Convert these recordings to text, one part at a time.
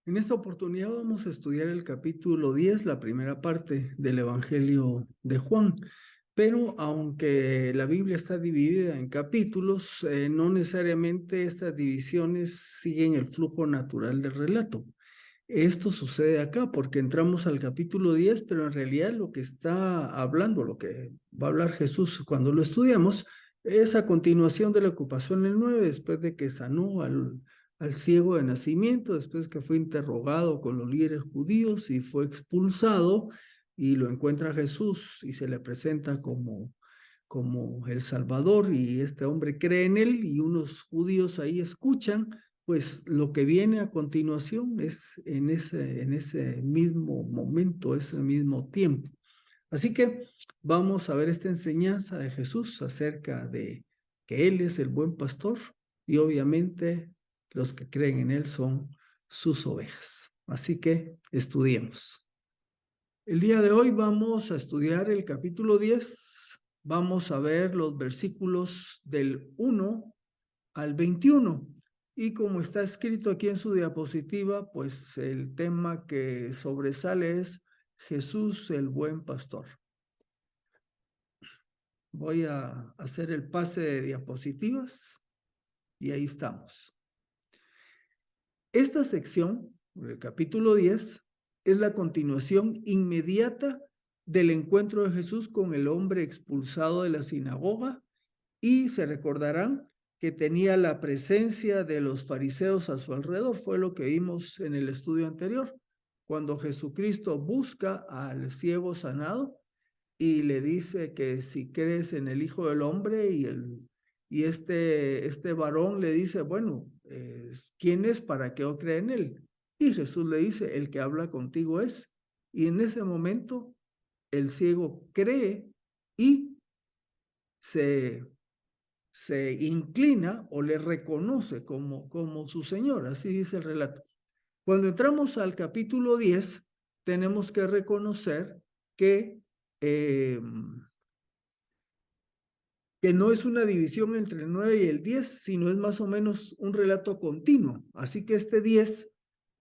En esta oportunidad vamos a estudiar el capítulo 10, la primera parte del Evangelio de Juan. Pero aunque la Biblia está dividida en capítulos, no necesariamente estas divisiones siguen el flujo natural del relato. Esto sucede acá porque entramos al capítulo 10, pero en realidad lo que está hablando, lo que va a hablar Jesús cuando lo estudiamos, es a continuación de la ocupación del 9, después de que sanó al ciego de nacimiento, después que fue interrogado con los líderes judíos y fue expulsado, y lo encuentra Jesús y se le presenta como el Salvador, y este hombre cree en él y unos judíos ahí escuchan. Pues lo que viene a continuación es en ese mismo momento, ese mismo tiempo. Así que vamos a ver esta enseñanza de Jesús acerca de que Él es el buen pastor y obviamente los que creen en Él son sus ovejas. Así que estudiemos. El día de hoy vamos a estudiar el capítulo 10. Vamos a ver los versículos del 1 al 21. Y como está escrito aquí en su diapositiva, pues el tema que sobresale es Jesús el buen pastor. Voy a hacer el pase de diapositivas y ahí estamos. Esta sección, el capítulo 10, es la continuación inmediata del encuentro de Jesús con el hombre expulsado de la sinagoga, y se recordarán que tenía la presencia de los fariseos a su alrededor. Fue lo que vimos en el estudio anterior, cuando Jesucristo busca al ciego sanado y le dice que si crees en el Hijo del Hombre, y este varón le dice, bueno, ¿quién es para que yo crea en él? Y Jesús le dice, el que habla contigo es. Y en ese momento el ciego cree y se inclina o le reconoce como su Señor, así dice el relato. Cuando entramos al capítulo 10, tenemos que reconocer que, eh, que no es una división entre el 9 y el 10, sino es más o menos un relato continuo. Así que este 10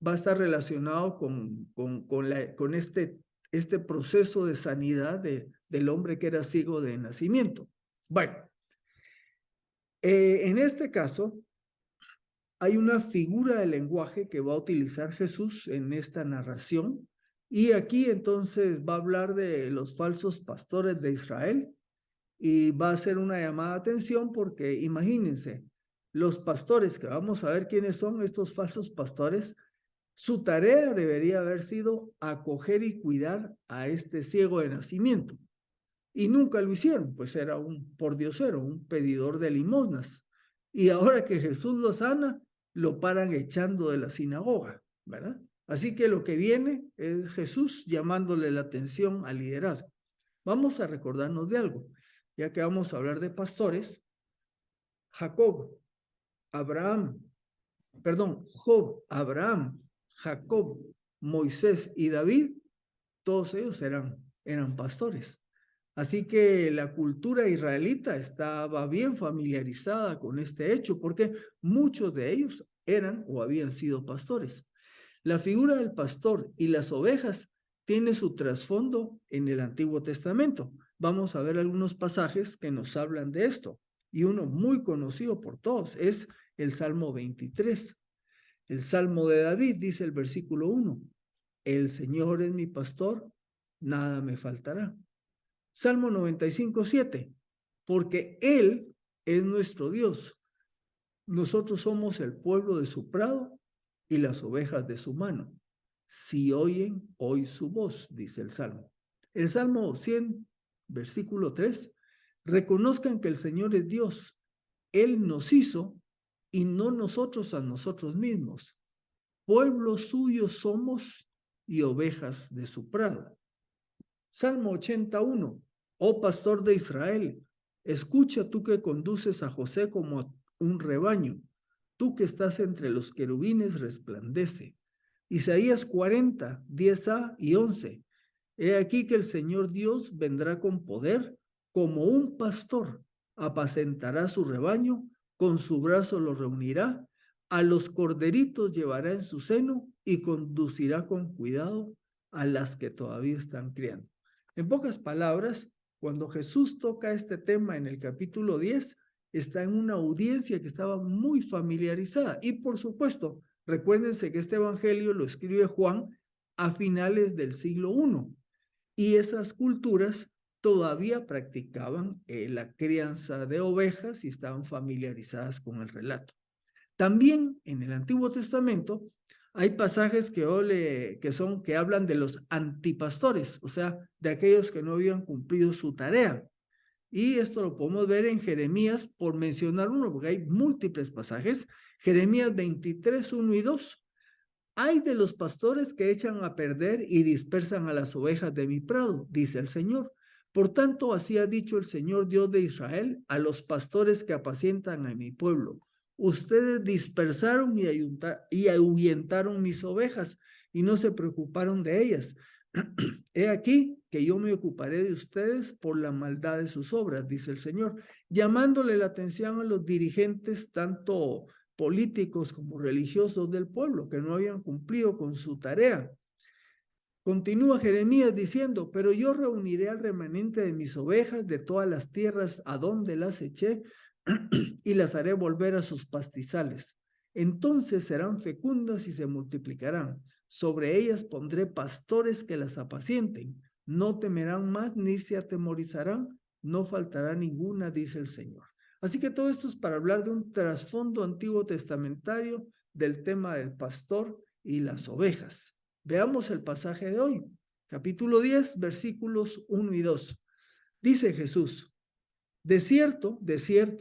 va a estar relacionado con este proceso de sanidad del hombre que era ciego de nacimiento. Bueno, en este caso, hay una figura de lenguaje que va a utilizar Jesús en esta narración, y aquí entonces va a hablar de los falsos pastores de Israel y va a hacer una llamada de atención porque imagínense, los pastores, que vamos a ver quiénes son estos falsos pastores, su tarea debería haber sido acoger y cuidar a este ciego de nacimiento, y nunca lo hicieron, pues era un pordiosero, un pedidor de limosnas. Y ahora que Jesús lo sana, lo paran echando de la sinagoga, ¿verdad? Así que lo que viene es Jesús llamándole la atención al liderazgo. Vamos a recordarnos de algo, ya que vamos a hablar de pastores. Jacob, Abraham, Job, Abraham, Jacob, Moisés y David, todos ellos eran pastores. Así que la cultura israelita estaba bien familiarizada con este hecho porque muchos de ellos eran o habían sido pastores. La figura del pastor y las ovejas tiene su trasfondo en el Antiguo Testamento. Vamos a ver algunos pasajes que nos hablan de esto, y uno muy conocido por todos es el Salmo 23. El Salmo de David dice el versículo 1: el Señor es mi pastor, nada me faltará. Salmo 95:7, porque Él es nuestro Dios. Nosotros somos el pueblo de su prado y las ovejas de su mano. Si oyen hoy su voz, dice el Salmo. El Salmo 100, versículo 3, reconozcan que el Señor es Dios. Él nos hizo y no nosotros a nosotros mismos. Pueblo suyo somos y ovejas de su prado. Salmo 81. Oh pastor de Israel, escucha tú que conduces a José como un rebaño, tú que estás entre los querubines resplandece. Isaías 40, 10a y 11. He aquí que el Señor Dios vendrá con poder, como un pastor, apacentará su rebaño, con su brazo lo reunirá, A los corderitos llevará en su seno y conducirá con cuidado a las que todavía están criando. En pocas palabras, cuando Jesús toca este tema en el capítulo 10, está en una audiencia que estaba muy familiarizada. Y por supuesto, recuérdense que este evangelio lo escribe Juan a finales del siglo I. Y esas culturas todavía practicaban la crianza de ovejas y estaban familiarizadas con el relato. También en el Antiguo Testamento hay pasajes que hablan de los antipastores, o sea, de aquellos que no habían cumplido su tarea. Y esto lo podemos ver en Jeremías, por mencionar uno, porque hay múltiples pasajes. Jeremías 23, 1 y 2. Hay de los pastores que echan a perder y dispersan a las ovejas de mi prado, dice el Señor. Por tanto, así ha dicho el Señor Dios de Israel a los pastores que apacientan a mi pueblo. Ustedes dispersaron y ahuyentaron mis ovejas y no se preocuparon de ellas. He aquí que yo me ocuparé de ustedes por la maldad de sus obras, dice el Señor, llamándole la atención a los dirigentes tanto políticos como religiosos del pueblo que no habían cumplido con su tarea. Continúa Jeremías diciendo, pero yo reuniré al remanente de mis ovejas de todas las tierras a donde las eché y las haré volver a sus pastizales. Entonces serán fecundas y se multiplicarán. Sobre ellas pondré pastores que las apacienten. No temerán más ni se atemorizarán. No faltará ninguna, dice el Señor. Así que todo esto es para hablar de un trasfondo antiguo testamentario del tema del pastor y las ovejas. Veamos el pasaje de hoy, capítulo 10, versículos 1 y 2. Dice Jesús, de cierto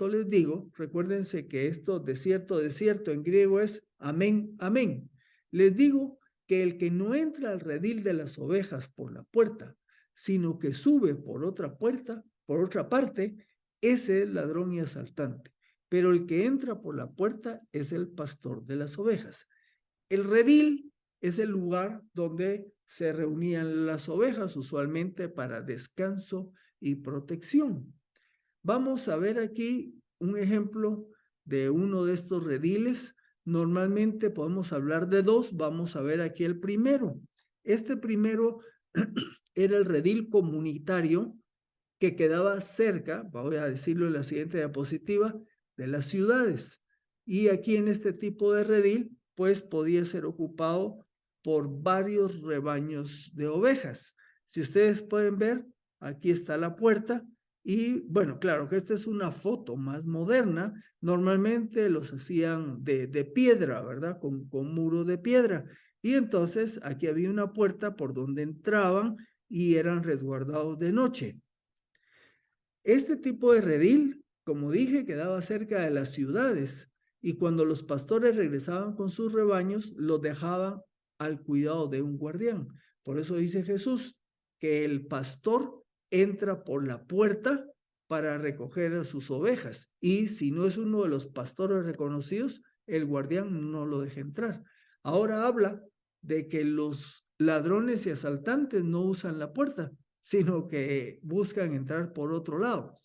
les digo, recuérdense que esto de cierto en griego es amén, amén. Les digo que el que no entra al redil de las ovejas por la puerta, sino que sube por otra puerta, por otra parte, ese es ladrón y asaltante. Pero el que entra por la puerta es el pastor de las ovejas. El redil es el lugar donde se reunían las ovejas, usualmente para descanso y protección. Vamos a ver aquí un ejemplo de uno de estos rediles. Normalmente podemos hablar de dos. Vamos a ver aquí el primero. Este primero era el redil comunitario que quedaba cerca, voy a decirlo en la siguiente diapositiva, de las ciudades. Y aquí en este tipo de redil, pues podía ser ocupado por varios rebaños de ovejas. Si ustedes pueden ver, aquí está la puerta. Y bueno, claro que esta es una foto más moderna. Normalmente los hacían de piedra, ¿verdad? Con muro de piedra. Y entonces aquí había una puerta por donde entraban y eran resguardados de noche. Este tipo de redil, como dije, quedaba cerca de las ciudades y cuando los pastores regresaban con sus rebaños, los dejaban al cuidado de un guardián. Por eso dice Jesús que el pastor entra por la puerta para recoger a sus ovejas y si no es uno de los pastores reconocidos, el guardián no lo deja entrar. Ahora habla de que los ladrones y asaltantes no usan la puerta, sino que buscan entrar por otro lado.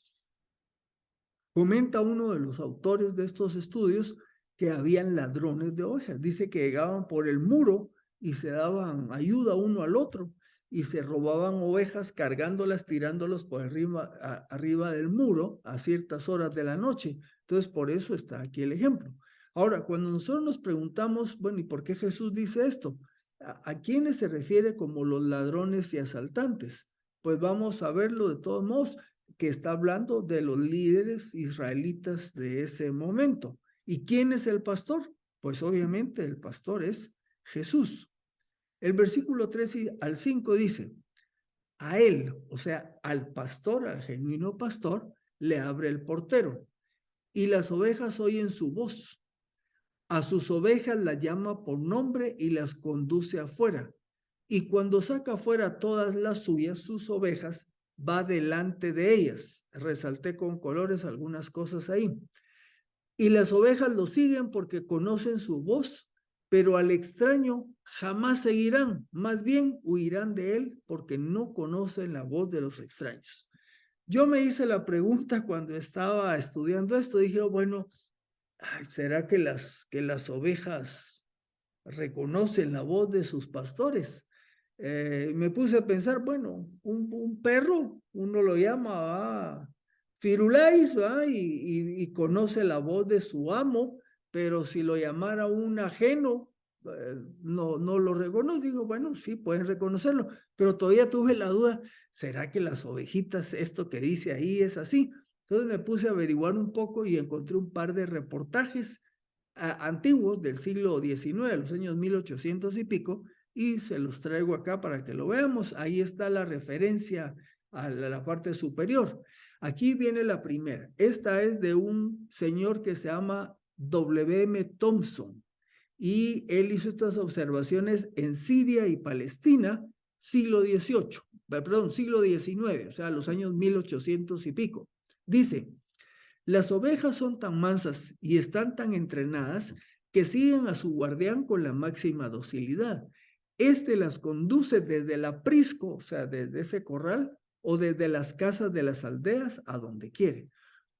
Comenta uno de los autores de estos estudios que habían ladrones de ovejas. Dice que llegaban por el muro y se daban ayuda uno al otro y se robaban ovejas cargándolas, tirándolas por arriba del muro a ciertas horas de la noche. Entonces, por eso está aquí el ejemplo. Ahora, cuando nosotros nos preguntamos, bueno, ¿y por qué Jesús dice esto? ¿A quiénes se refiere como los ladrones y asaltantes? Pues vamos a verlo de todos modos, que está hablando de los líderes israelitas de ese momento. ¿Y quién es el pastor? Pues obviamente el pastor es Jesús. El versículo 3 al 5 dice, a él, o sea, al pastor, al genuino pastor, le abre el portero y las ovejas oyen su voz. A sus ovejas las llama por nombre y las conduce afuera. Y cuando saca afuera todas las suyas, sus ovejas, va delante de ellas. Resalté con colores algunas cosas ahí. Y las ovejas lo siguen porque conocen su voz, pero al extraño jamás seguirán, más bien huirán de él porque no conocen la voz de los extraños. Yo me hice la pregunta cuando estaba estudiando esto, dije, bueno, ¿será que las ovejas reconocen la voz de sus pastores? Me puse a pensar, bueno, un perro, uno lo llama Firulais, y conoce la voz de su amo, pero si lo llamara un ajeno, no lo reconozco. Digo, bueno, sí, pueden reconocerlo, pero todavía tuve la duda, ¿será que las ovejitas, esto que dice ahí es así? Entonces me puse a averiguar un poco y encontré un par de reportajes antiguos del siglo XIX, los años 1800 y pico, y se los traigo acá para que lo veamos. Ahí está la referencia a la parte superior. Aquí viene la primera. Esta es de un señor que se llama W.M. Thompson, y él hizo estas observaciones en Siria y Palestina, siglo XIX, perdón, siglo XIX, o sea, los años 1800 y pico. Dice: las ovejas son tan mansas y están tan entrenadas que siguen a su guardián con la máxima docilidad. Este las conduce desde el aprisco, o sea, desde ese corral, o desde las casas de las aldeas a donde quiere.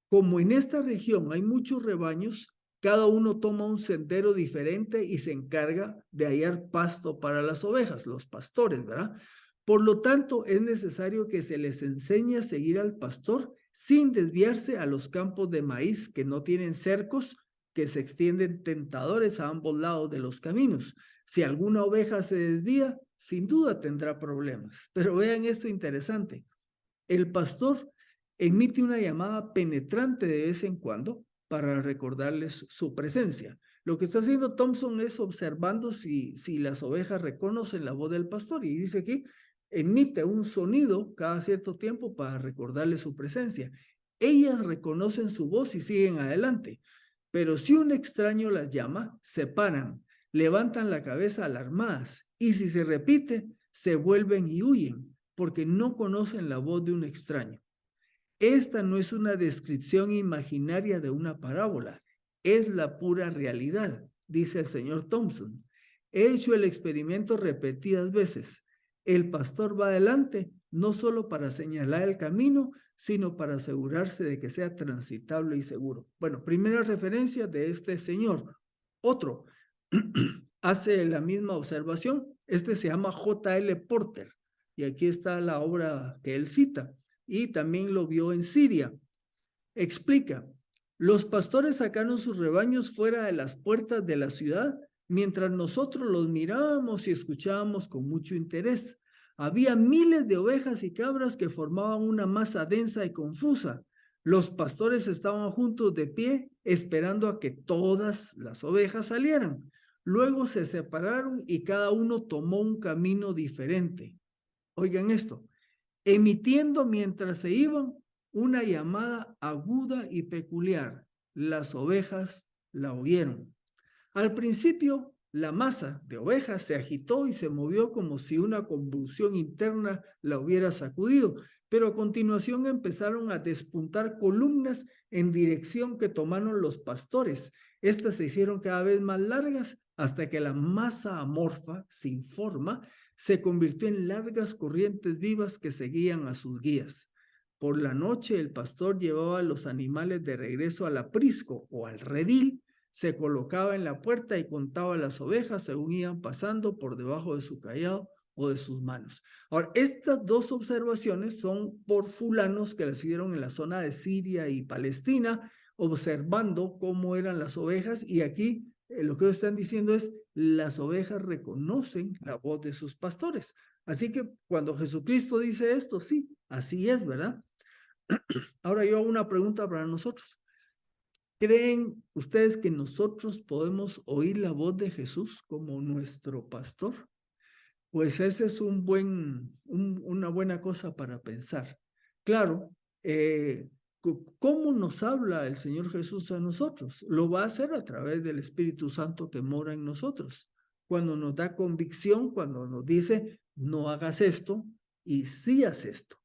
Como en esta región hay muchos rebaños, cada uno toma un sendero diferente y se encarga de hallar pasto para las ovejas, los pastores, ¿verdad? Por lo tanto, es necesario que se les enseñe a seguir al pastor sin desviarse a los campos de maíz que no tienen cercos, que se extienden tentadores a ambos lados de los caminos. Si alguna oveja se desvía, sin duda tendrá problemas. Pero vean esto interesante. El pastor emite una llamada penetrante de vez en cuando para recordarles su presencia. Lo que está haciendo Thompson es observando si las ovejas reconocen la voz del pastor, y dice que emite un sonido cada cierto tiempo para recordarles su presencia. Ellas reconocen su voz y siguen adelante, pero si un extraño las llama, se paran, levantan la cabeza alarmadas, y si se repite, se vuelven y huyen, porque no conocen la voz de un extraño. Esta no es una descripción imaginaria de una parábola, es la pura realidad, dice el señor Thompson. He hecho el experimento repetidas veces. El pastor va adelante, no solo para señalar el camino, sino para asegurarse de que sea transitable y seguro. Bueno, primera referencia de este señor. Otro hace la misma observación. Este se llama J.L. Porter, y aquí está la obra que él cita, y también lo vio en Siria. Explica: los pastores sacaron sus rebaños fuera de las puertas de la ciudad, mientras nosotros los mirábamos y escuchábamos con mucho interés. Había miles de ovejas y cabras que formaban una masa densa y confusa. Los pastores estaban juntos de pie, esperando a que todas las ovejas salieran. Luego se separaron y cada uno tomó un camino diferente. Oigan esto: emitiendo mientras se iban una llamada aguda y peculiar. Las ovejas la oyeron. Al principio, la masa de ovejas se agitó y se movió como si una convulsión interna la hubiera sacudido, pero a continuación empezaron a despuntar columnas en dirección que tomaron los pastores. Estas se hicieron cada vez más largas hasta que la masa amorfa, sin forma, se convirtió en largas corrientes vivas que seguían a sus guías. Por la noche, el pastor llevaba a los animales de regreso al aprisco o al redil, se colocaba en la puerta y contaba las ovejas según iban pasando por debajo de su cayado o de sus manos. Ahora, estas dos observaciones son por fulanos que las hicieron en la zona de Siria y Palestina, observando cómo eran las ovejas, y aquí lo que están diciendo es: las ovejas reconocen la voz de sus pastores. Así que cuando Jesucristo dice esto, sí, así es, ¿verdad? Ahora yo hago una pregunta para nosotros. ¿Creen ustedes que nosotros podemos oír la voz de Jesús como nuestro pastor? Pues ese es una buena cosa para pensar. Claro, ¿cómo nos habla el Señor Jesús a nosotros? Lo va a hacer a través del Espíritu Santo que mora en nosotros. Cuando nos da convicción, cuando nos dice: no hagas esto, y sí haz esto.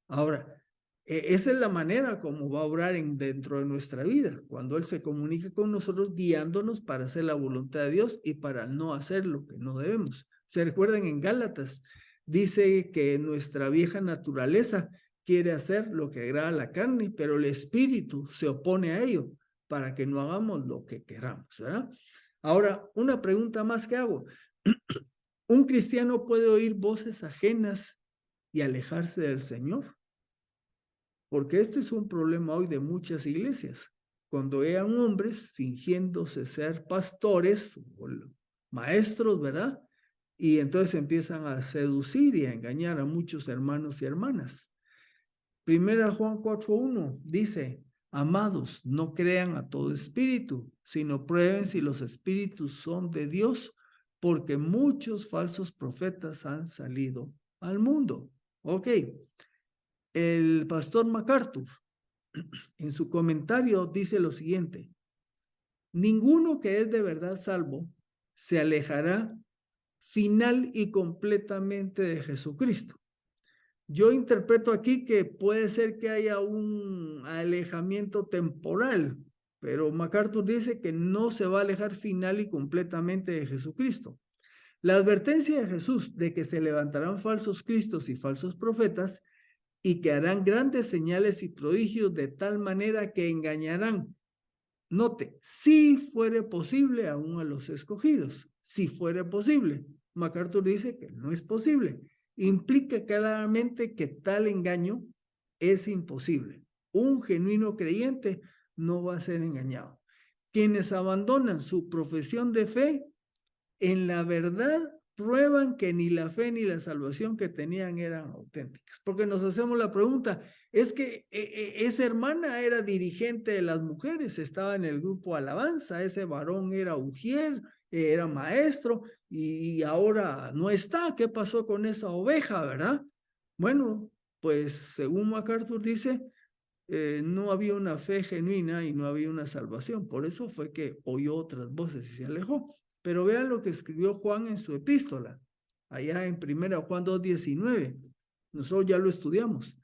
Ahora, esa es la manera como va a obrar dentro de nuestra vida, cuando Él se comunica con nosotros, guiándonos para hacer la voluntad de Dios y para no hacer lo que no debemos. ¿Se recuerdan en Gálatas? Dice que nuestra vieja naturaleza quiere hacer lo que agrada a la carne, pero el espíritu se opone a ello. para que no hagamos lo que queramos, ¿verdad? Ahora, una pregunta más que hago. ¿Un cristiano puede oír voces ajenas y alejarse del Señor? Porque este es un problema hoy de muchas iglesias. Cuando eran hombres fingiéndose ser pastores o maestros, ¿verdad? Y entonces empiezan a seducir y a engañar a muchos hermanos y hermanas. Primera Juan 4:1 dice, amados, no crean a todo espíritu, sino prueben si los espíritus son de Dios, porque muchos falsos profetas han salido al mundo. Ok, el pastor MacArthur en su comentario dice lo siguiente, ninguno que es de verdad salvo se alejará final y completamente de Jesucristo. Yo interpreto aquí que puede ser que haya un alejamiento temporal, pero MacArthur dice que no se va a alejar final y completamente de Jesucristo. La advertencia de Jesús de que se levantarán falsos cristos y falsos profetas y que harán grandes señales y prodigios de tal manera que engañarán. Note, si fuere posible aún a los escogidos, si fuere posible. MacArthur dice que no es posible. Implica claramente que tal engaño es imposible. Un genuino creyente no va a ser engañado. Quienes abandonan su profesión de fe, en la verdad prueban que ni la fe ni la salvación que tenían eran auténticas. Porque nos hacemos la pregunta, es que esa hermana era dirigente de las mujeres, estaba en el grupo Alabanza, ese varón era ujier, era maestro y ahora no está. ¿Qué pasó con esa oveja, verdad? Bueno, pues según MacArthur dice, no había una fe genuina y no había una salvación. Por eso fue que oyó otras voces y se alejó. Pero vean lo que escribió Juan en su epístola, allá en 1 Juan 2:19. Nosotros ya lo estudiamos.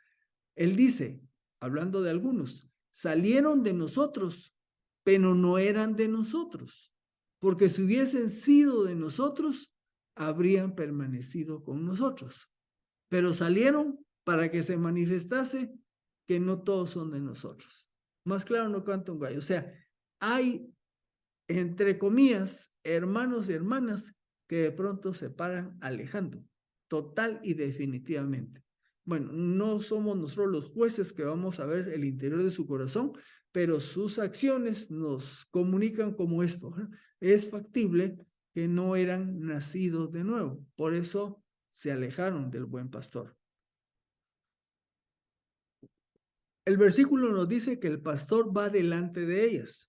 Él dice, hablando de algunos, salieron de nosotros, pero no eran de nosotros, porque si hubiesen sido de nosotros, habrían permanecido con nosotros. Pero salieron para que se manifestase que no todos son de nosotros. Más claro no canta un gallo. O sea, hay, entre comillas, hermanos y hermanas que de pronto se paran alejando, total y definitivamente. Bueno, no somos nosotros los jueces que vamos a ver el interior de su corazón, pero sus acciones nos comunican como esto. Es factible que no eran nacidos de nuevo, por eso se alejaron del buen pastor. El versículo nos dice que el pastor va delante de ellas.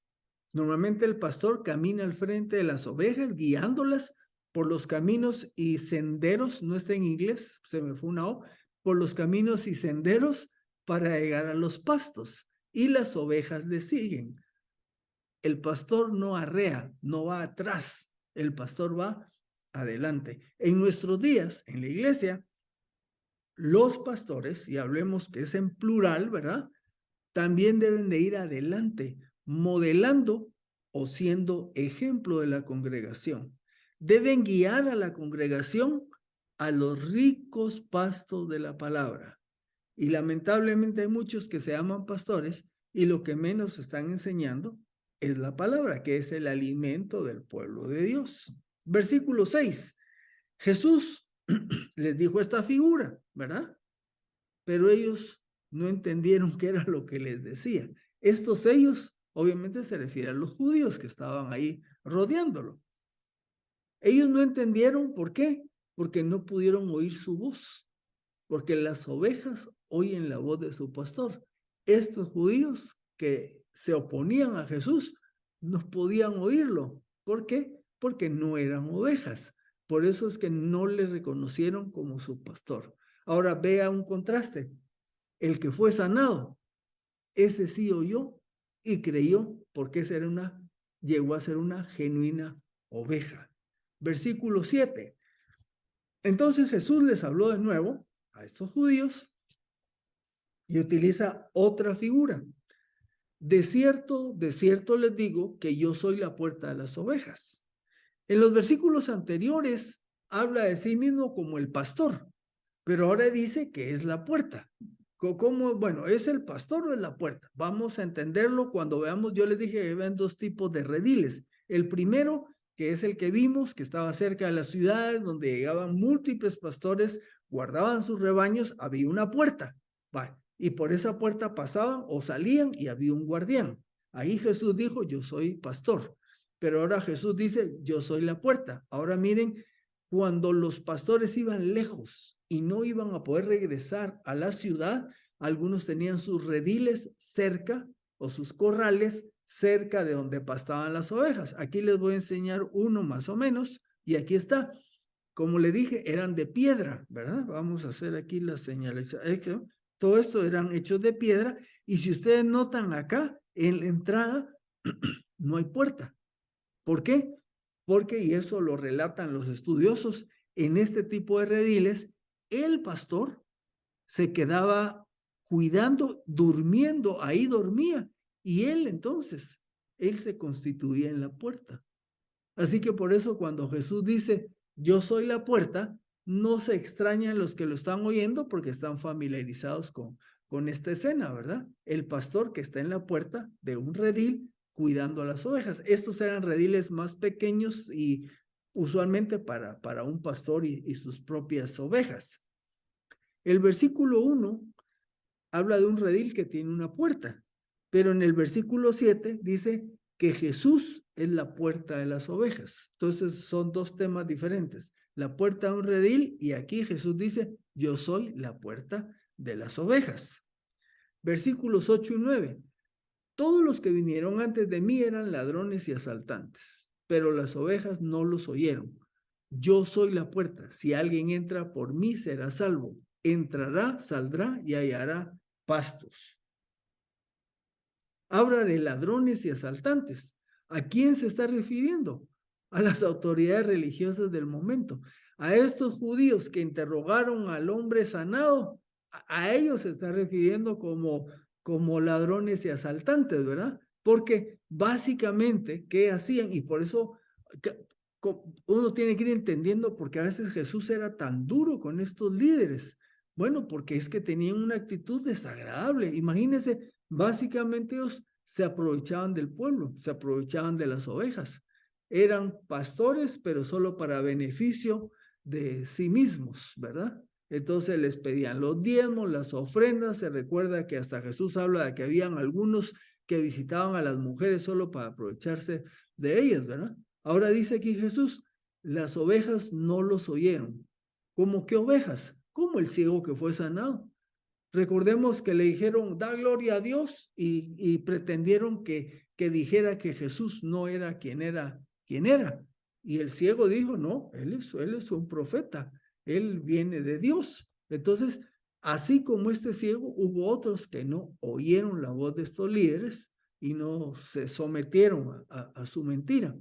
Normalmente el pastor camina al frente de las ovejas, guiándolas por los caminos y senderos, no está en inglés, se me fue una O, por los caminos y senderos para llegar a los pastos, y las ovejas le siguen. El pastor no arrea, no va atrás, el pastor va adelante. En nuestros días, en la iglesia, los pastores, y hablemos que es en plural, ¿verdad? También deben de ir adelante, modelando o siendo ejemplo de la congregación. Deben guiar a la congregación a los ricos pastos de la palabra. Y lamentablemente hay muchos que se llaman pastores y lo que menos están enseñando es la palabra, que es el alimento del pueblo de Dios. Versículo 6. Jesús les dijo esta figura, ¿verdad? Pero ellos no entendieron qué era lo que les decía. Estos ellos, obviamente se refiere a los judíos que estaban ahí rodeándolo. Ellos no entendieron por qué, porque no pudieron oír su voz, porque las ovejas oyen la voz de su pastor. Estos judíos que se oponían a Jesús no podían oírlo. ¿Por qué? Porque no eran ovejas. Por eso es que no le reconocieron como su pastor. Ahora vea un contraste. El que fue sanado, ese sí oyó y creyó, porque esa era llegó a ser una genuina oveja. Versículo 7. Entonces Jesús les habló de nuevo a estos judíos y utiliza otra figura. De cierto les digo que yo soy la puerta de las ovejas. En los versículos anteriores habla de sí mismo como el pastor, pero ahora dice que es la puerta. ¿Cómo? Bueno, ¿es el pastor o es la puerta? Vamos a entenderlo cuando veamos. Yo les dije que ven dos tipos de rediles. El primero, que es el que vimos, que estaba cerca de las ciudades, donde llegaban múltiples pastores, guardaban sus rebaños, había una puerta. Vale. Y por esa puerta pasaban o salían y había un guardián. Ahí Jesús dijo, yo soy pastor. Pero ahora Jesús dice, yo soy la puerta. Ahora miren, cuando los pastores iban lejos y no iban a poder regresar a la ciudad, algunos tenían sus rediles cerca o sus corrales cerca de donde pastaban las ovejas. Aquí les voy a enseñar uno más o menos, y aquí está. Como le dije, eran de piedra, ¿verdad? Vamos a hacer aquí la señalización. Todo esto eran hechos de piedra, y si ustedes notan acá, en la entrada no hay puerta. ¿Por qué? Porque, y eso lo relatan los estudiosos, en este tipo de rediles, el pastor se quedaba cuidando, durmiendo, ahí dormía, y él entonces, él se constituía en la puerta. Así que por eso cuando Jesús dice, yo soy la puerta, no se extrañan los que lo están oyendo porque están familiarizados con esta escena, ¿verdad? El pastor que está en la puerta de un redil cuidando a las ovejas. Estos eran rediles más pequeños y usualmente para un pastor y sus propias ovejas. El versículo 1 habla de un redil que tiene una puerta, pero en el versículo 7 dice que Jesús es la puerta de las ovejas. Entonces son dos temas diferentes. La puerta de un redil, y aquí Jesús dice, yo soy la puerta de las ovejas. Versículos 8 y 9. Todos los que vinieron antes de mí eran ladrones y asaltantes, pero las ovejas no los oyeron. Yo soy la puerta. Si alguien entra por mí, será salvo. Entrará, saldrá y hallará pastos. Habla de ladrones y asaltantes. ¿A quién se está refiriendo? A las autoridades religiosas del momento. A estos judíos que interrogaron al hombre sanado, a ellos se está refiriendo como ladrones y asaltantes, ¿verdad? Porque básicamente, ¿qué hacían? Y por eso uno tiene que ir entendiendo porque a veces Jesús era tan duro con estos líderes. Bueno, porque es que tenían una actitud desagradable. Imagínense, básicamente ellos se aprovechaban del pueblo, se aprovechaban de las ovejas. Eran pastores, pero solo para beneficio de sí mismos, ¿verdad? Entonces les pedían los diezmos, las ofrendas. Se recuerda que hasta Jesús habla de que habían algunos que visitaban a las mujeres solo para aprovecharse de ellas, ¿verdad? Ahora dice aquí Jesús, las ovejas no los oyeron. ¿Cómo qué ovejas? Como el ciego que fue sanado. Recordemos que le dijeron, da gloria a Dios, y pretendieron que dijera que Jesús no era quien era. Y el ciego dijo, no, él es un profeta, él viene de Dios. Entonces, así como este ciego, hubo otros que no oyeron la voz de estos líderes y no se sometieron a su mentira.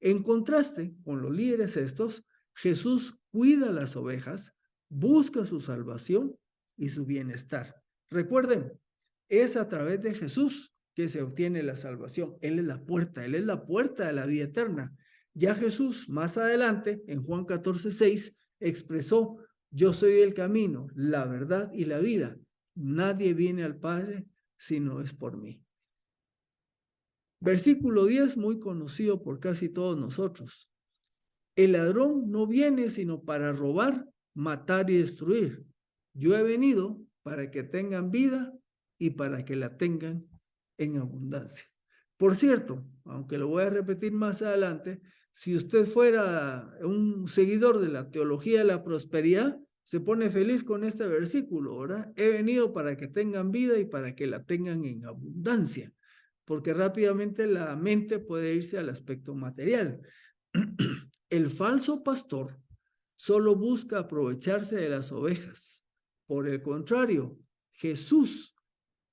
En contraste con los líderes estos, Jesús cuida las ovejas, busca su salvación y su bienestar. Recuerden, es a través de Jesús que se obtiene la salvación. Él es la puerta de la vida eterna. Ya Jesús, más adelante, en Juan 14:6, expresó, yo soy el camino, la verdad y la vida. Nadie viene al Padre si no es por mí. Versículo 10, muy conocido por casi todos nosotros. El ladrón no viene sino para robar, matar y destruir. Yo he venido para que tengan vida y para que la tengan en abundancia. Por cierto, aunque lo voy a repetir más adelante, si usted fuera un seguidor de la teología de la prosperidad, se pone feliz con este versículo, ¿verdad? He venido para que tengan vida y para que la tengan en abundancia, porque rápidamente la mente puede irse al aspecto material. El falso pastor solo busca aprovecharse de las ovejas. Por el contrario, Jesús,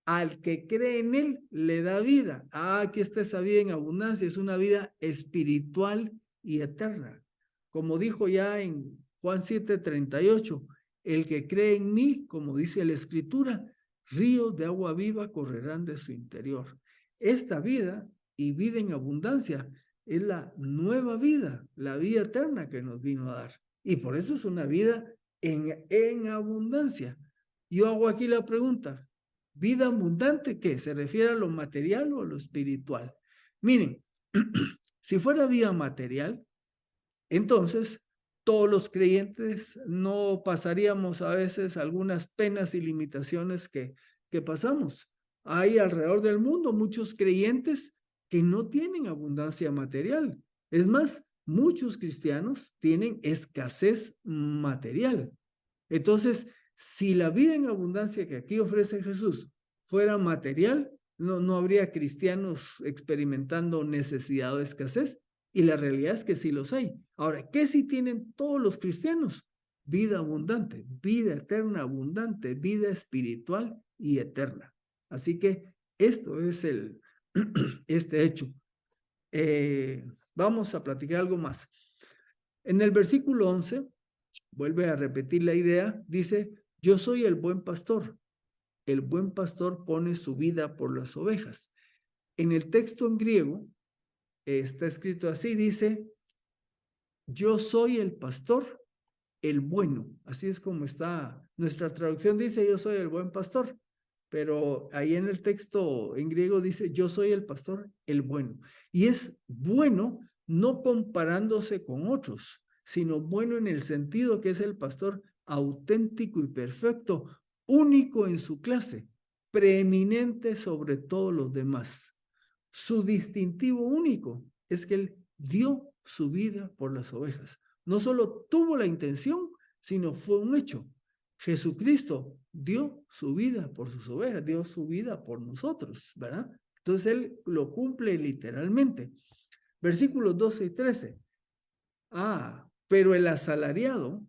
al que cree en él, le da vida. Aquí está esa vida en abundancia, es una vida espiritual y eterna. Como dijo ya en Juan 7:38, el que cree en mí, como dice la Escritura, ríos de agua viva correrán de su interior. Esta vida y vida en abundancia es la nueva vida, la vida eterna que nos vino a dar. Y por eso es una vida en abundancia. yo hago aquí la pregunta, ¿vida abundante qué? ¿Se refiere a lo material o a lo espiritual? Miren, si fuera vida material, entonces todos los creyentes no pasaríamos a veces algunas penas y limitaciones que pasamos. Hay alrededor del mundo muchos creyentes que no tienen abundancia material. Es más, muchos cristianos tienen escasez material. Entonces, si la vida en abundancia que aquí ofrece Jesús fuera material, no habría cristianos experimentando necesidad o escasez. Y la realidad es que sí los hay. Ahora, ¿qué sí tienen todos los cristianos? Vida abundante, vida eterna abundante, vida espiritual y eterna. Así que esto es este hecho. Vamos a platicar algo más. En el versículo 11, vuelve a repetir la idea, dice, yo soy el buen pastor. El buen pastor pone su vida por las ovejas. En el texto en griego está escrito así, dice, yo soy el pastor, el bueno. Así es como está. Nuestra traducción dice, yo soy el buen pastor. Pero ahí en el texto en griego dice, yo soy el pastor, el bueno. Y es bueno no comparándose con otros, sino bueno en el sentido que es el pastor auténtico y perfecto, único en su clase, preeminente sobre todos los demás. Su distintivo único es que él dio su vida por las ovejas. No solo tuvo la intención, sino fue un hecho. Jesucristo dio su vida por sus ovejas, dio su vida por nosotros, ¿verdad? Entonces él lo cumple literalmente. Versículos 12 y 13. Pero el asalariado,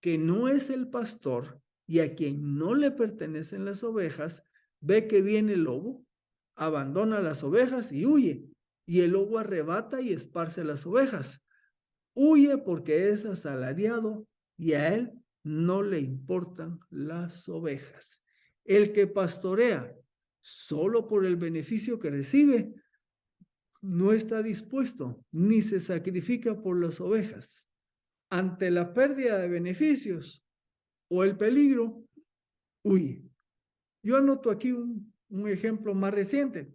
que no es el pastor y a quien no le pertenecen las ovejas, ve que viene el lobo, abandona las ovejas y huye. Y el lobo arrebata y esparce las ovejas. Huye porque es asalariado y a él no le importan las ovejas. El que pastorea solo por el beneficio que recibe, no está dispuesto ni se sacrifica por las ovejas. Ante la pérdida de beneficios o el peligro, huye. Yo anoto aquí un ejemplo más reciente.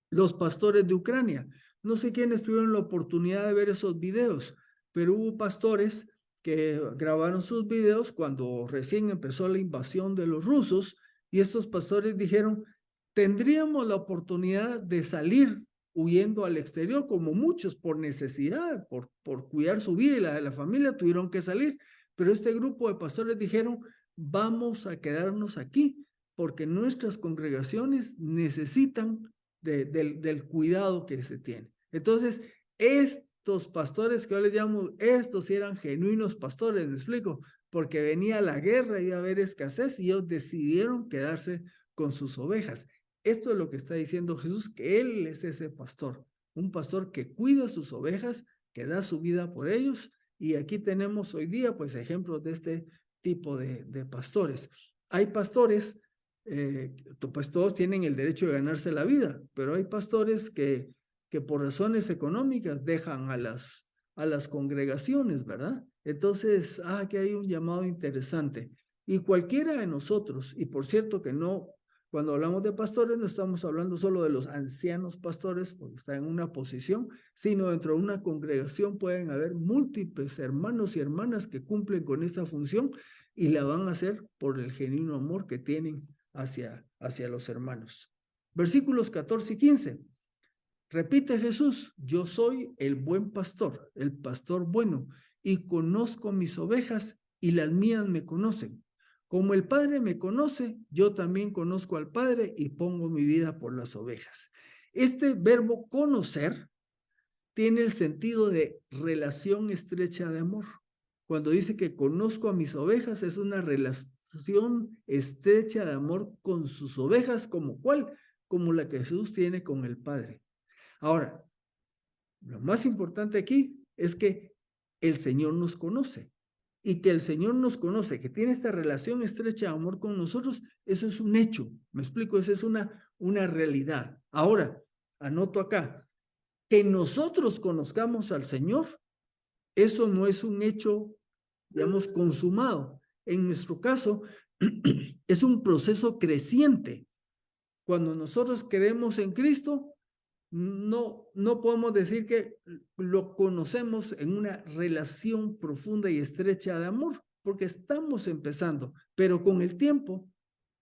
Los pastores de Ucrania. No sé quiénes tuvieron la oportunidad de ver esos videos, pero hubo pastores que grabaron sus videos cuando recién empezó la invasión de los rusos y estos pastores dijeron, tendríamos la oportunidad de salir huyendo al exterior, como muchos por necesidad, por cuidar su vida y la de la familia tuvieron que salir, pero este grupo de pastores dijeron, vamos a quedarnos aquí porque nuestras congregaciones necesitan del cuidado que se tiene. Entonces, estos pastores que yo les llamo, estos eran genuinos pastores, ¿me explico? Porque venía la guerra, iba a haber escasez y ellos decidieron quedarse con sus ovejas. Esto es lo que está diciendo Jesús, que Él es ese pastor, un pastor que cuida sus ovejas, que da su vida por ellos, y aquí tenemos hoy día, pues, ejemplos de este tipo de pastores. Hay pastores pues todos tienen el derecho de ganarse la vida, pero hay pastores que por razones económicas dejan a las congregaciones, ¿verdad? Entonces, que hay un llamado interesante. Y cualquiera de nosotros, y por cierto que no, cuando hablamos de pastores, no estamos hablando solo de los ancianos pastores, porque están en una posición, sino dentro de una congregación pueden haber múltiples hermanos y hermanas que cumplen con esta función y la van a hacer por el genuino amor que tienen hacia los hermanos. Versículos 14 y 15. Repite Jesús, yo soy el buen pastor, el pastor bueno, y conozco mis ovejas y las mías me conocen. Como el Padre me conoce, yo también conozco al Padre y pongo mi vida por las ovejas. Este verbo conocer tiene el sentido de relación estrecha de amor. Cuando dice que conozco a mis ovejas, es una relación estrecha de amor con sus ovejas, ¿como cuál? Como la que Jesús tiene con el Padre. Ahora, lo más importante aquí es que el Señor nos conoce y que el Señor nos conoce, que tiene esta relación estrecha de amor con nosotros, eso es un hecho, me explico, eso es una realidad. Ahora, anoto acá, que nosotros conozcamos al Señor, eso no es un hecho, digamos, consumado. En nuestro caso, es un proceso creciente. Cuando nosotros creemos en Cristo, no podemos decir que lo conocemos en una relación profunda y estrecha de amor, porque estamos empezando, pero con el tiempo,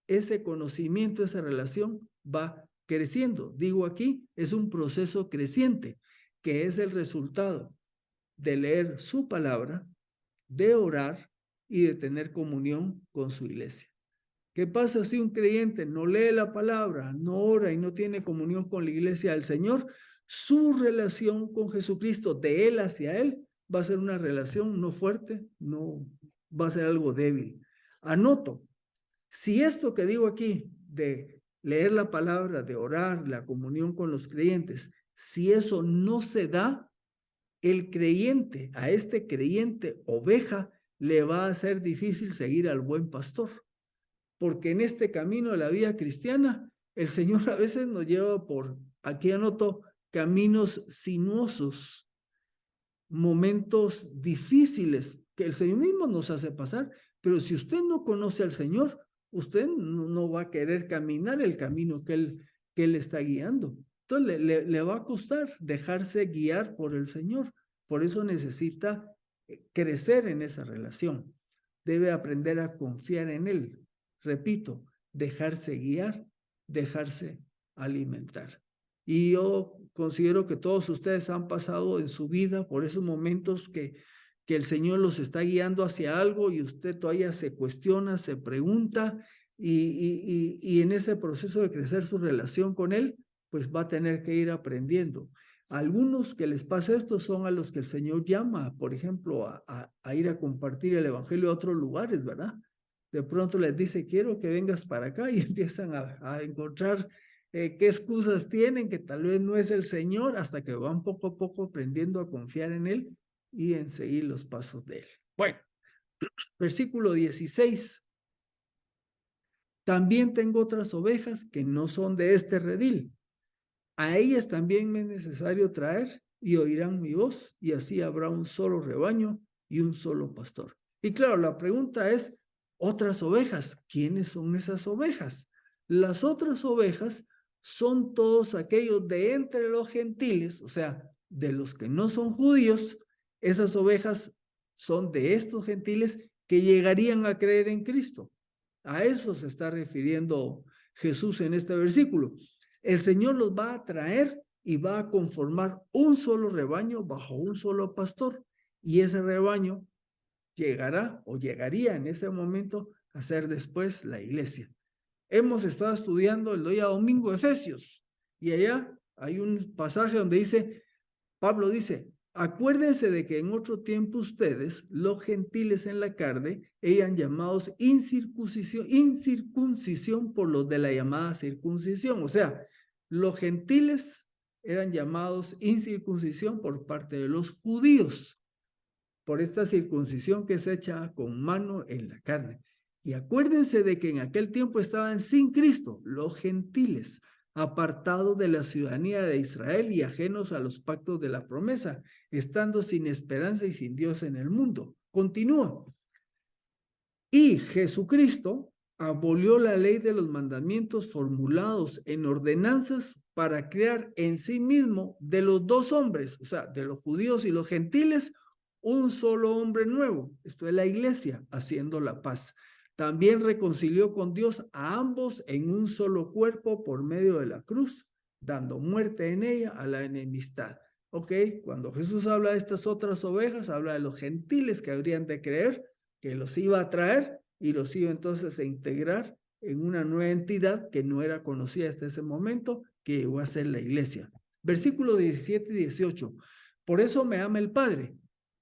ese conocimiento, esa relación va creciendo. Digo aquí, es un proceso creciente, que es el resultado de leer su palabra, de orar y de tener comunión con su iglesia. ¿Qué pasa si un creyente no lee la palabra, no ora y no tiene comunión con la iglesia del Señor? Su relación con Jesucristo, de él hacia él, va a ser una relación no fuerte, no va a ser algo débil. Anoto, si esto que digo aquí de leer la palabra, de orar, la comunión con los creyentes, si eso no se da, el creyente, a este creyente oveja, le va a ser difícil seguir al buen pastor. Porque en este camino de la vida cristiana, el Señor a veces nos lleva por, aquí anoto, caminos sinuosos, momentos difíciles que el Señor mismo nos hace pasar, pero si usted no conoce al Señor, usted no va a querer caminar el camino que Él está guiando. Entonces le va a costar dejarse guiar por el Señor. Por eso necesita crecer en esa relación. Debe aprender a confiar en Él. Repito, dejarse guiar, dejarse alimentar. Y yo considero que todos ustedes han pasado en su vida por esos momentos que el Señor los está guiando hacia algo y usted todavía se cuestiona, se pregunta y en ese proceso de crecer su relación con Él, pues va a tener que ir aprendiendo. Algunos que les pasa esto son a los que el Señor llama, por ejemplo, a ir a compartir el evangelio a otros lugares, ¿verdad? De pronto les dice, quiero que vengas para acá y empiezan a encontrar qué excusas tienen, que tal vez no es el Señor, hasta que van poco a poco aprendiendo a confiar en Él y en seguir los pasos de Él. Bueno, versículo 16. También tengo otras ovejas que no son de este redil. A ellas también me es necesario traer y oirán mi voz, y así habrá un solo rebaño y un solo pastor. Y claro, la pregunta es, otras ovejas, ¿quiénes son esas ovejas? Las otras ovejas son todos aquellos de entre los gentiles, o sea, de los que no son judíos. Esas ovejas son de estos gentiles que llegarían a creer en Cristo. A eso se está refiriendo Jesús en este versículo. El Señor los va a traer y va a conformar un solo rebaño bajo un solo pastor. Y ese rebaño llegará o llegaría en ese momento a ser después la iglesia. Hemos estado estudiando el día domingo Efesios y allá hay un pasaje donde dice, Pablo dice, acuérdense de que en otro tiempo ustedes, los gentiles en la carne, eran llamados incircuncisión por los de la llamada circuncisión. O sea, los gentiles eran llamados incircuncisión por parte de los judíos, por esta circuncisión que es hecha con mano en la carne. Y acuérdense de que en aquel tiempo estaban sin Cristo, los gentiles, apartados de la ciudadanía de Israel y ajenos a los pactos de la promesa, estando sin esperanza y sin Dios en el mundo. Continúa. Y Jesucristo abolió la ley de los mandamientos formulados en ordenanzas para crear en sí mismo de los dos hombres, o sea, de los judíos y los gentiles, un solo hombre nuevo. Esto es la iglesia, haciendo la paz. También reconcilió con Dios a ambos en un solo cuerpo por medio de la cruz, dando muerte en ella a la enemistad. Ok, cuando Jesús habla de estas otras ovejas, habla de los gentiles que habrían de creer, que los iba a traer y los iba entonces a integrar en una nueva entidad que no era conocida hasta ese momento, que iba a ser la iglesia. Versículo 17 y 18. Por eso me ama el Padre,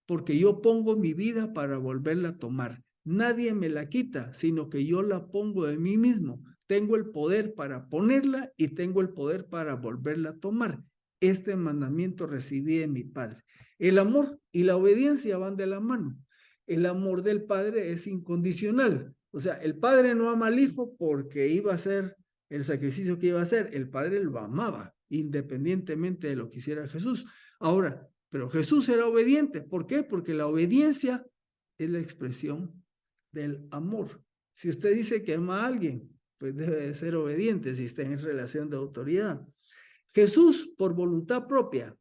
porque yo pongo mi vida para volverla a tomar. Nadie me la quita, sino que yo la pongo de mí mismo. Tengo el poder para ponerla y tengo el poder para volverla a tomar. Este mandamiento recibí de mi Padre. El amor y la obediencia van de la mano. El amor del Padre es incondicional. O sea, el Padre no ama al Hijo porque iba a hacer el sacrificio que iba a hacer. El Padre lo amaba, independientemente de lo que hiciera Jesús. Ahora, pero Jesús era obediente. ¿Por qué? Porque la obediencia es la expresión del amor. Si usted dice que ama a alguien, pues debe de ser obediente si está en relación de autoridad. Jesús, por voluntad propia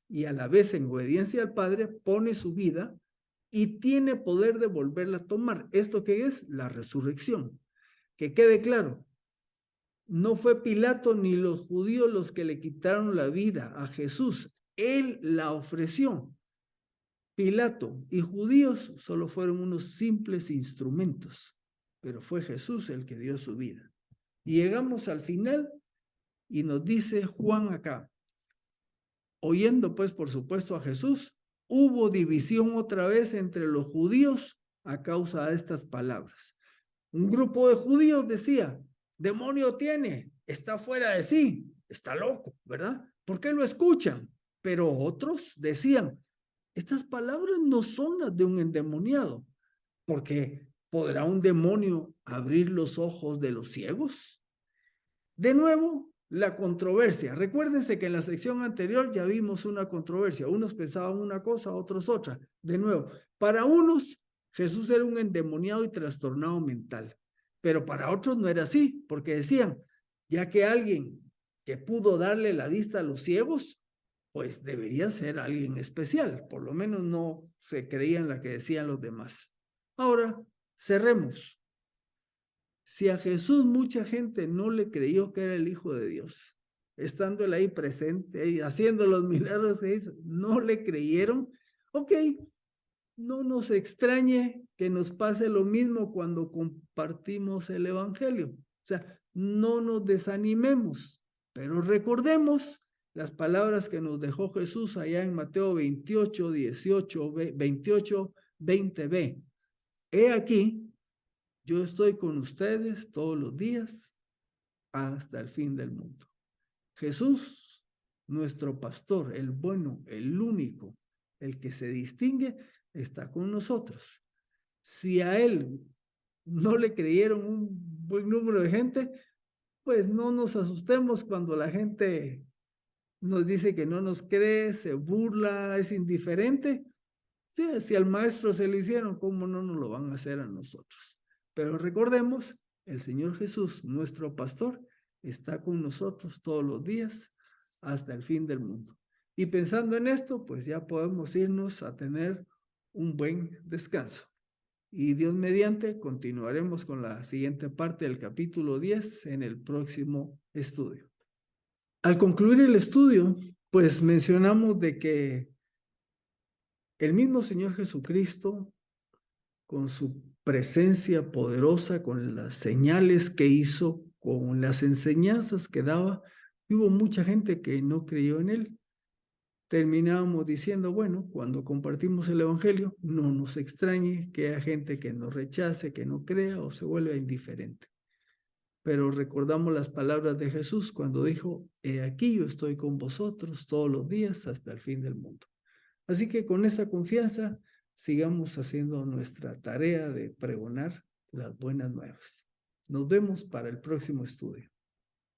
y a la vez en obediencia al Padre, pone su vida y tiene poder de volverla a tomar. ¿Esto qué es? La resurrección. Que quede claro, no fue Pilato ni los judíos los que le quitaron la vida a Jesús. Él la ofreció. Pilato y judíos solo fueron unos simples instrumentos, pero fue Jesús el que dio su vida. Y llegamos al final y nos dice Juan acá, oyendo pues por supuesto a Jesús, hubo división otra vez entre los judíos a causa de estas palabras. Un grupo de judíos decía, demonio tiene, está fuera de sí, está loco, ¿verdad? ¿Por qué lo escuchan? Pero otros decían, estas palabras no son las de un endemoniado, porque ¿podrá un demonio abrir los ojos de los ciegos? De nuevo, la controversia. Recuérdense que en la sección anterior ya vimos una controversia. Unos pensaban una cosa, otros otra. De nuevo, para unos Jesús era un endemoniado y trastornado mental, pero para otros no era así, porque decían, ya que alguien que pudo darle la vista a los ciegos, pues debería ser alguien especial, por lo menos no se creía en la que decían los demás. Ahora, cerremos. Si a Jesús mucha gente no le creyó que era el Hijo de Dios, estando él ahí presente y haciendo los milagros que hizo, no le creyeron, ok, no nos extrañe que nos pase lo mismo cuando compartimos el Evangelio. O sea, no nos desanimemos, pero recordemos las palabras que nos dejó Jesús allá en Mateo 28, 18, 28, 20b. He aquí, yo estoy con ustedes todos los días hasta el fin del mundo. Jesús, nuestro pastor, el bueno, el único, el que se distingue, está con nosotros. Si a él no le creyeron un buen número de gente, pues no nos asustemos cuando la gente nos dice que no nos cree, se burla, es indiferente. Sí, si al maestro se lo hicieron, ¿cómo no nos lo van a hacer a nosotros? Pero recordemos, el Señor Jesús, nuestro pastor, está con nosotros todos los días hasta el fin del mundo. Y pensando en esto, pues ya podemos irnos a tener un buen descanso. Y Dios mediante, continuaremos con la siguiente parte del capítulo 10 en el próximo estudio. Al concluir el estudio, pues mencionamos de que el mismo Señor Jesucristo, con su presencia poderosa, con las señales que hizo, con las enseñanzas que daba, hubo mucha gente que no creyó en él. Terminábamos diciendo, bueno, cuando compartimos el Evangelio, no nos extrañe que haya gente que nos rechace, que no crea o se vuelva indiferente. Pero recordamos las palabras de Jesús cuando dijo, he aquí yo estoy con vosotros todos los días hasta el fin del mundo. Así que con esa confianza sigamos haciendo nuestra tarea de pregonar las buenas nuevas. Nos vemos para el próximo estudio.